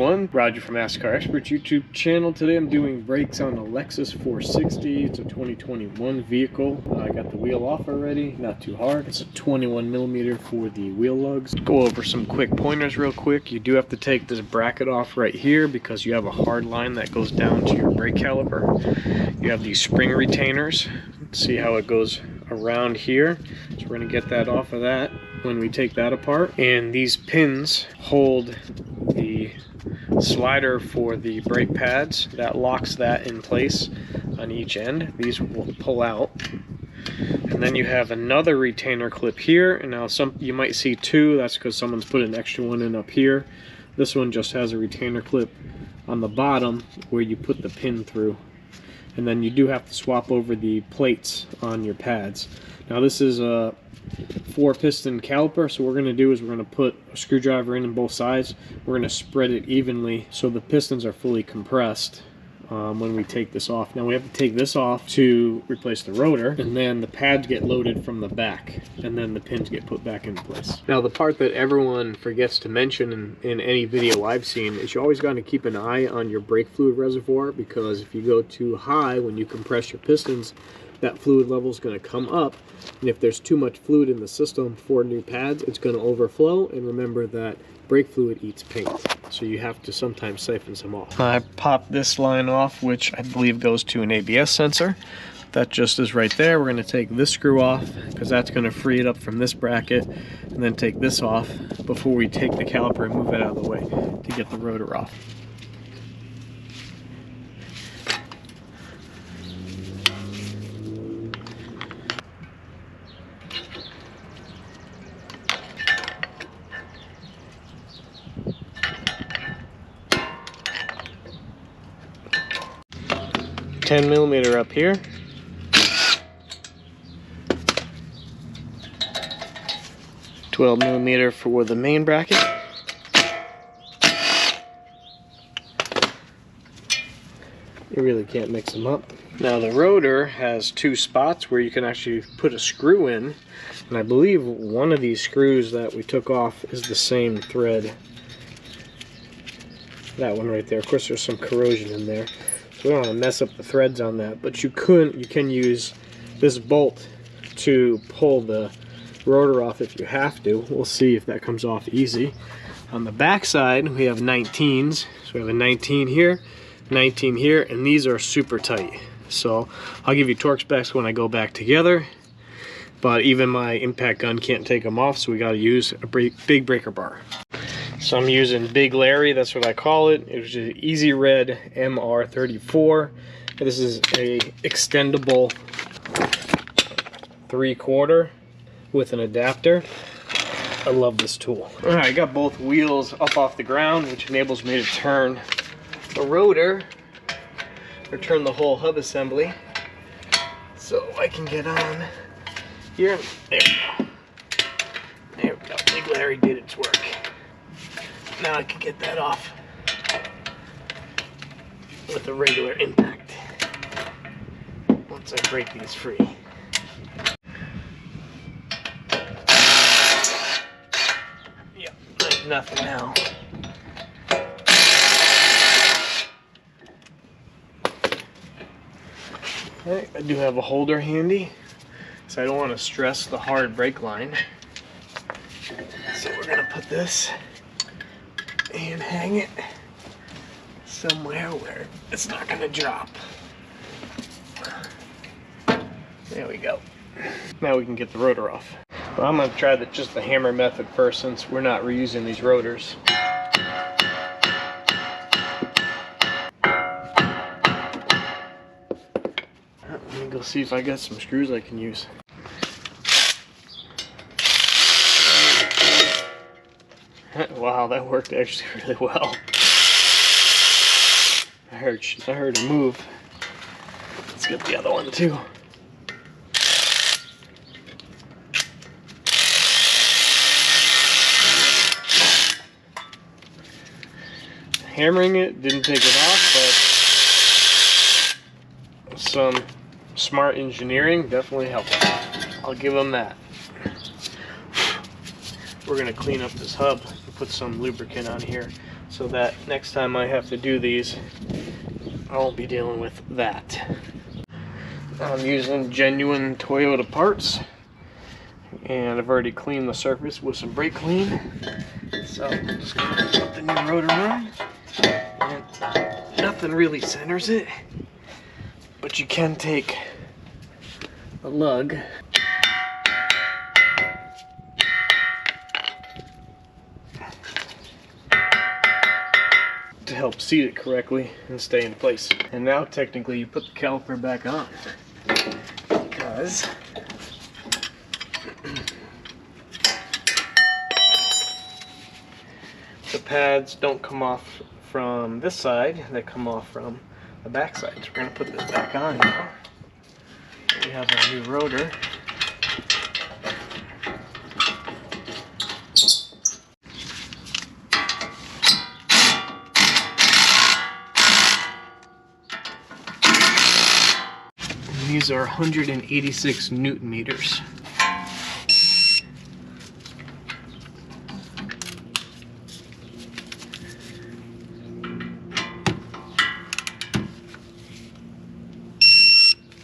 everyone, Roger from AskTheCarExperts YouTube channel. Today I'm doing brakes on the Lexus 460. It's a 2021 vehicle. I got the wheel off already, not too hard. It's a 21mm for the wheel lugs. Go over some quick pointers real quick. You do have to take this bracket off right here because you have a hard line that goes down to your brake caliper. You have these spring retainers. See how it goes around here. So we're going to get that off of that when we take that apart. And these pins hold the slider for the brake pads. That locks that in place on each end. These will pull out. And then you have another retainer clip here. And now you might see two. That's because someone's put an extra one in up here. This one just has a retainer clip on the bottom where you put the pin through. And then you do have to swap over the plates on your pads. Now this is a 4-piston caliper, so what we're going to do is we're going to put a screwdriver in on both sides. We're going to spread it evenly so the pistons are fully compressed when we take this off. Now we have to take this off to replace the rotor, and then the pads get loaded from the back, and then the pins get put back into place. Now the part that everyone forgets to mention in any video I've seen is you always got to keep an eye on your brake fluid reservoir, because if you go too high when you compress your pistons, that fluid level is going to come up, and if there's too much fluid in the system for new pads, it's going to overflow. And remember that brake fluid eats paint, so you have to sometimes siphon some off. I popped this line off, which I believe goes to an ABS sensor. That just is right there. We're going to take this screw off because that's going to free it up from this bracket, and then take this off before we take the caliper and move it out of the way to get the rotor off. $10mm up here, $12mm for the main bracket. You really can't mix them up. Now the rotor has two spots where you can actually put a screw in, and I believe one of these screws that we took off is the same thread. That one right there. Of course there's some corrosion in there, we don't want to mess up the threads on that, but you can use this bolt to pull the rotor off if you have to. We'll see if that comes off easy. On the back side we have 19s, so we have a 19 here, 19 here, and these are super tight. So I'll give you torque specs when I go back together, but even my impact gun can't take them off, so we got to use a big breaker bar. So I'm using Big Larry, that's what I call it. It was an Easy Red MR34. This is a extendable 3/4 with an adapter. I love this tool. Alright, I got both wheels up off the ground, which enables me to turn the rotor, or turn the whole hub assembly. So I can get on here. There we go. There we go. Big Larry did its work. Now I can get that off with a regular impact once I break these free. Yep, there's nothing now. Okay, I do have a holder handy, so I don't want to stress the hard brake line. So we're going to put this and hang it somewhere where it's not going to drop. There we go. Now we can get the rotor off. Well, I'm going to try just the hammer method first, since we're not reusing these rotors. Let me go see if I got some screws I can use. Wow, that worked actually really well. I heard it move. Let's get the other one too. Hammering it didn't take it off, but some smart engineering definitely helped. I'll give them that. We're going to clean up this hub and put some lubricant on here so that next time I have to do these, I won't be dealing with that. I'm using genuine Toyota parts, and I've already cleaned the surface with some brake clean. So I'm just gonna put the new rotor on, and nothing really centers it, but you can take a lug to help seat it correctly and stay in place. And now technically you put the caliper back on, because the pads don't come off from this side, they come off from the back side. So we're going to put this back on now. We have our new rotor. These are 186 Newton meters.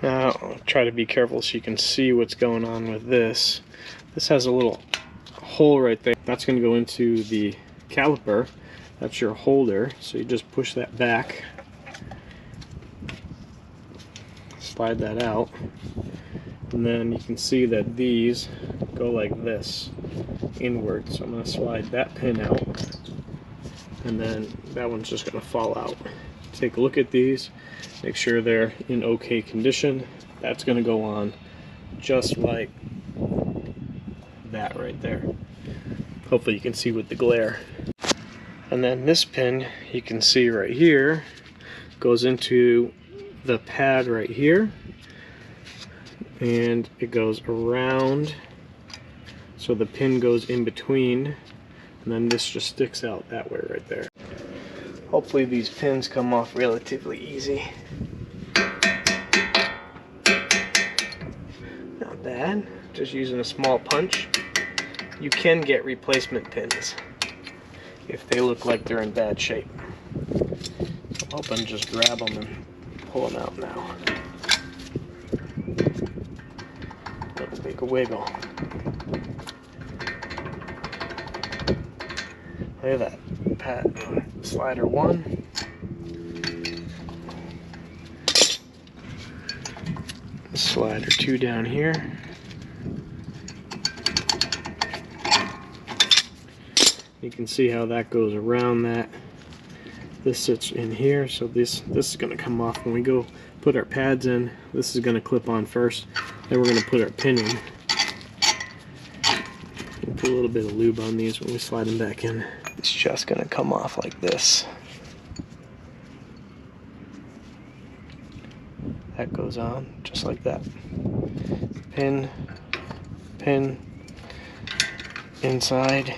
Now, I'll try to be careful so you can see what's going on with this. This has a little hole right there. That's going to go into the caliper. That's your holder. So you just push that back. Slide that out. And then you can see that these go like this, inward. So I'm going to slide that pin out. And then that one's just going to fall out. Take a look at these. Make sure they're in okay condition. That's going to go on just like that right there. Hopefully you can see with the glare. And then this pin, you can see right here, goes into the pad right here. And it goes around. So the pin goes in between. And then this just sticks out that way right there. Hopefully these pins come off relatively easy. Not bad. Just using a small punch. You can get replacement pins if they look like they're in bad shape. I'm hoping to just grab them and pull them out now. Little big wiggle. Look at that. Pad slider 1. Slider 2 down here. You can see how that goes around that. This sits in here, so this is going to come off when we go put our pads in. This is going to clip on first. Then we're going to put our pin in. We'll put a little bit of lube on these when we slide them back in. It's just going to come off like this. That goes on just like that. Pin, pin, inside,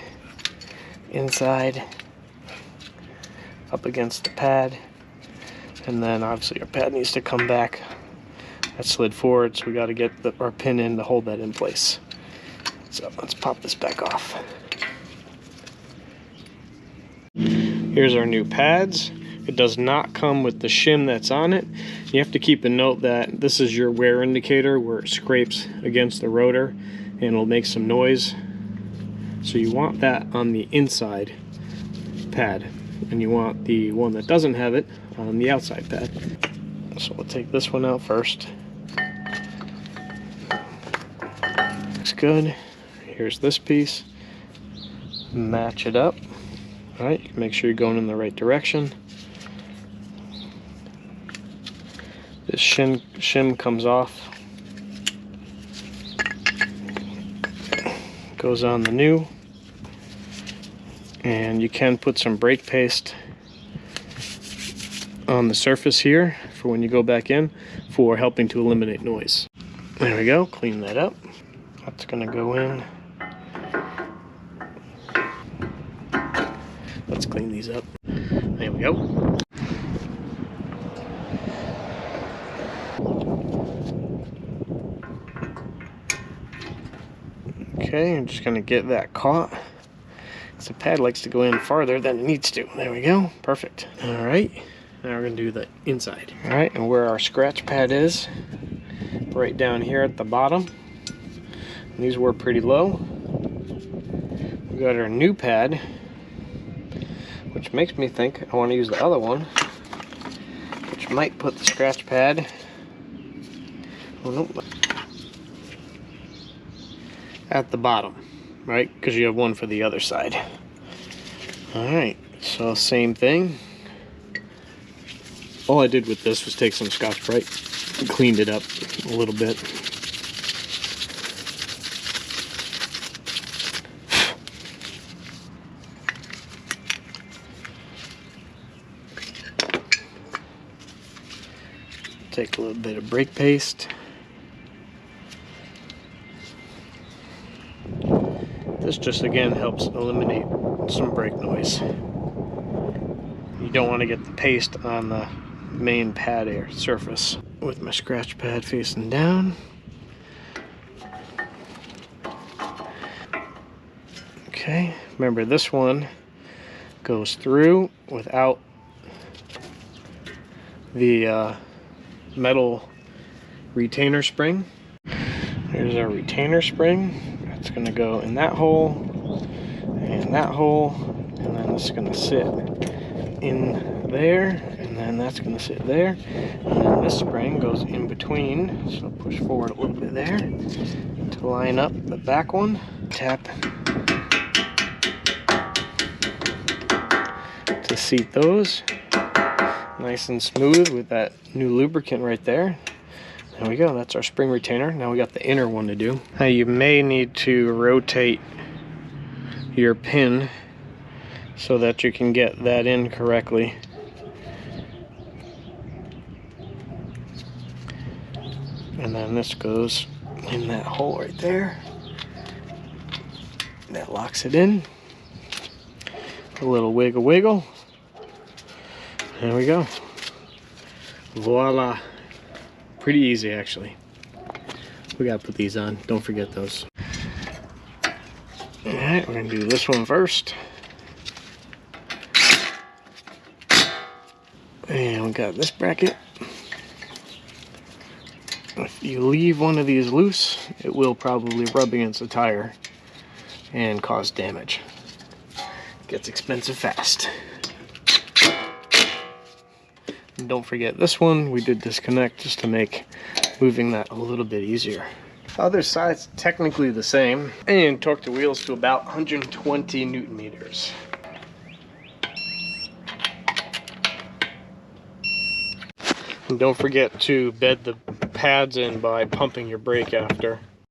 inside, up against the pad, and then obviously our pad needs to come back. That slid forward, so we got to get our pin in to hold that in place. So let's pop this back off. Here's our new pads. It does not come with the shim that's on it. You have to keep a note that this is your wear indicator where it scrapes against the rotor and it'll make some noise. So you want that on the inside pad, and you want the one that doesn't have it on the outside pad. So we'll take this one out first. Looks good. Here's this piece. Match it up. Alright, make sure you're going in the right direction. This shim comes off. Goes on the new. And you can put some brake paste on the surface here for when you go back in for helping to eliminate noise. There we go, clean that up. That's gonna go in. Let's clean these up. There we go. Okay, I'm just gonna get that caught. So the pad likes to go in farther than it needs to. There we go. Perfect. All right. Now we're going to do the inside. All right, and where our scratch pad is, right down here at the bottom. And these were pretty low. We got our new pad, which makes me think I want to use the other one, which might put the scratch pad, oh nope, at the bottom, right? Because you have one for the other side. All right, so same thing. All I did with this was take some Scotch-Brite and cleaned it up a little bit. Take a little bit of brake paste. This just again helps eliminate some brake noise. You don't want to get the paste on the main pad air surface. With my scratch pad facing down. Okay, remember this one goes through without the metal retainer spring. Here's our retainer spring. It's going to go in that hole and that hole, and then this is going to sit in there, and then that's going to sit there, and then this spring goes in between, so push forward a little bit there to line up the back one. Tap to seat those nice and smooth with that new lubricant right there. There we go, that's our spring retainer. Now we got the inner one to do. Now you may need to rotate your pin so that you can get that in correctly. And then this goes in that hole right there. That locks it in. A little wiggle wiggle. There we go. Voila. Pretty easy, actually. We gotta put these on. Don't forget those. Alright, we're gonna do this one first. And we got this bracket. If you leave one of these loose, it will probably rub against the tire and cause damage. It gets expensive fast. And don't forget this one, we did disconnect just to make moving that a little bit easier. Other side's technically the same, and torque the wheels to about 120 Newton meters. And don't forget to bed the pads in by pumping your brake after.